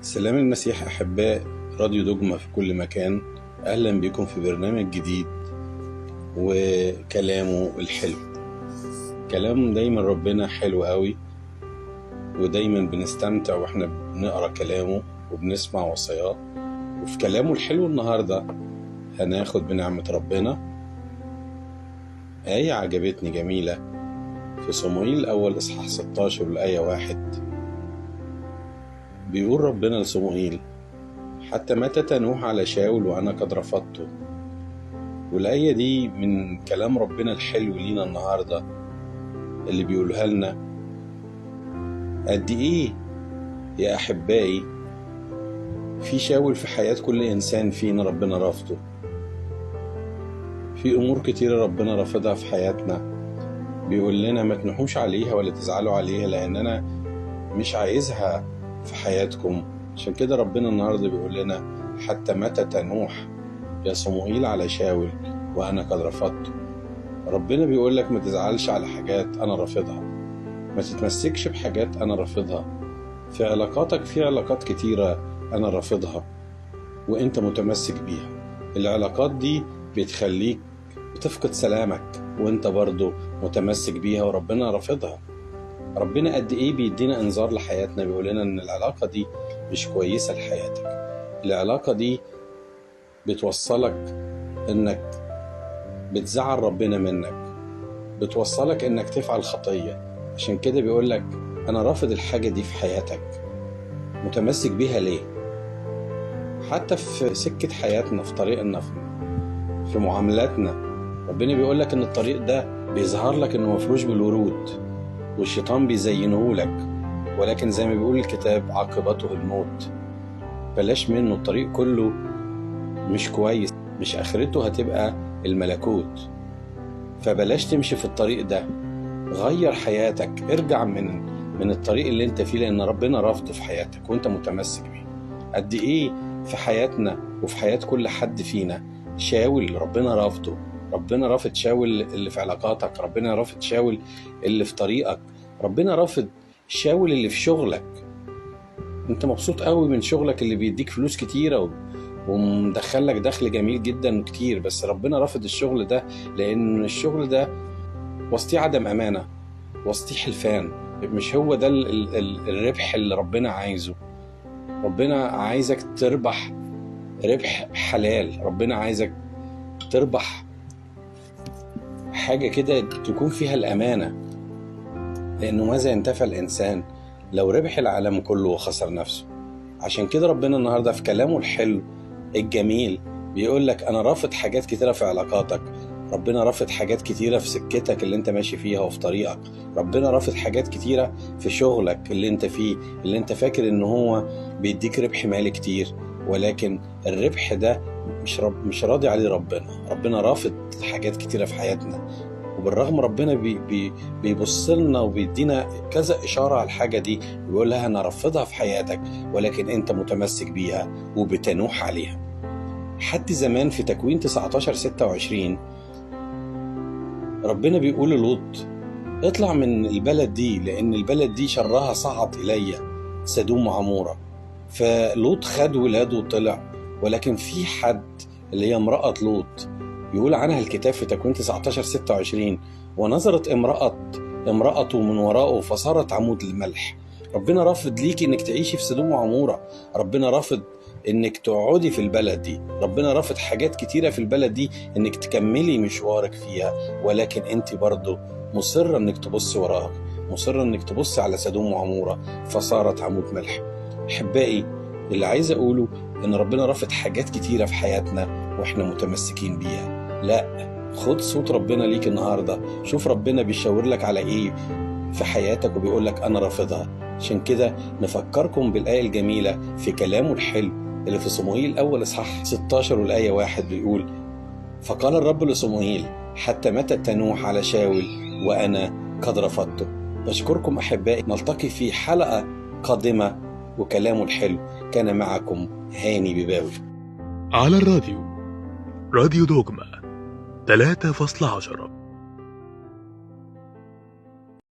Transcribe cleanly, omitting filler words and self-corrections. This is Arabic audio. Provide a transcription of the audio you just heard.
سلام المسيح أحباء راديو دوجما في كل مكان. أهلا بكم في برنامج جديد وكلامه الحلو. كلام دايما ربنا حلو قوي، ودايما بنستمتع واحنا بنقرأ كلامه وبنسمع وصاياه. وفي كلامه الحلو النهاردة هناخد بنعمة ربنا آية عجبتني جميلة في صموئيل الأول إصحاح 16 الآية 1. بيقول ربنا لصموئيل: حتى متى تنوح على شاول وأنا قد رفضته. والآية دي من كلام ربنا الحلو لينا النهاردة اللي بيقولها لنا قد إيه يا أحبائي في شاول في حياة كل إنسان فينا ربنا رافضه. في أمور كتيرة ربنا رافضها في حياتنا، بيقول لنا ما تنوحوش عليها ولا تزعلوا عليها لأن أنا مش عايزها في حياتكم. عشان كده ربنا النهاردة بيقول لنا حتى متى تنوح يا صموئيل على شاول وأنا قد رفضته. ربنا بيقول لك ما تزعلش على حاجات أنا رافضها، ما تتمسكش بحاجات أنا رافضها. في علاقاتك في علاقات كتيرة أنا رافضها وإنت متمسك بيها. العلاقات دي بتخليك بتفقد سلامك وإنت برضو متمسك بيها وربنا رافضها. ربنا قد إيه بيدينا إنذار لحياتنا، بيقول لنا إن العلاقة دي مش كويسة لحياتك. العلاقة دي بتوصلك إنك بتزعل ربنا منك، بتوصلك إنك تفعل خطية. عشان كده بيقول لك أنا رافض الحاجة دي في حياتك. متمسك بيها ليه؟ حتى في سكة حياتنا، في طريقنا، في معاملاتنا، ربنا بيقول لك إن الطريق ده بيظهر لك إنه مفروش بالورود والشيطان بيزينه لك، ولكن زي ما بيقول الكتاب عاقبته الموت. بلاش منه، الطريق كله مش كويس، مش آخرته هتبقى الملكوت. فبلاش تمشي في الطريق ده، غير حياتك، ارجع من الطريق اللي انت فيه لأن ربنا رافضه في حياتك وانت متمسك بيه. قد ايه في حياتنا وفي حياة كل حد فينا شاول ربنا رافضه. ربنا رافض شاول اللي في علاقاتك، ربنا رافض شاول اللي في طريقك، ربنا رافض شاول اللي في شغلك. انت مبسوط قوي من شغلك اللي بيديك فلوس كتيرة ومدخلك دخل جميل جدا كتير، بس ربنا رافض الشغل ده لأن الشغل ده وسطيه عدم أمانة، وسطيه حلفان. مش هو ده الربح اللي ربنا عايزه. ربنا عايزك تربح ربح حلال، ربنا عايزك تربح حاجة كده تكون فيها الأمانة. لأنه ماذا ينتفع الإنسان لو ربح العالم كله وخسر نفسه؟ عشان كده ربنا النهاردة في كلامه الحلو الجميل بيقول لك أنا رافض حاجات كتيرة في علاقاتك، ربنا رافض حاجات كتيرة في سكتك اللي انت ماشي فيها وفي طريقك، ربنا رافض حاجات كتيرة في شغلك اللي انت فيه، اللي انت فاكر ان هو بيديك ربح مالي كتير، ولكن الربح ده مش راضي عليه ربنا رافض حاجات كتيرة في حياتنا. وبالرغم ربنا بيبص لنا وبيدينا كذا إشارة على الحاجة دي، بيقول لها أنا رفضها في حياتك ولكن أنت متمسك بيها وبتنوح عليها. حتى زمان في تكوين 19:26 ربنا بيقول للوط اطلع من البلد دي لأن البلد دي شرها صعد إلي، سدوم وعمورة. فلوط خد ولاده وطلع، ولكن في حد اللي هي امرأة لوط يقول عنها الكتاب في تكوين 19:26 ونظرت امرأته من وراءه فصارت عمود الملح. ربنا رافض ليكي انك تعيشي في سدوم وعمورة، ربنا رافض انك تقعدي في البلد دي، ربنا رافض حاجات كتيرة في البلد دي انك تكملي مشوارك فيها، ولكن انت برضو مصرة انك تبص وراك، مصرة انك تبص على سدوم وعمورة فصارت عمود ملح. احبائي اللي عايز اقوله ان ربنا رافض حاجات كتيرة في حياتنا واحنا متمسكين بيها. لا، خد صوت ربنا ليك النهاردة، شوف ربنا بيشاور لك على ايه في حياتك وبيقول لك انا رافضها. عشان كده نفكركم بالآية الجميلة في كلامه الحلو اللي في صموئيل الأول إصحاح 16 والآية 1 بيقول: فقال الرب لصموئيل حتى متى تنوح على شاول وأنا قد رفضته. بشكركم أحبائي، نلتقي في حلقة قادمة وكلامه الحلو. كان معكم هاني بباوي على الراديو، راديو دوجما 3.10.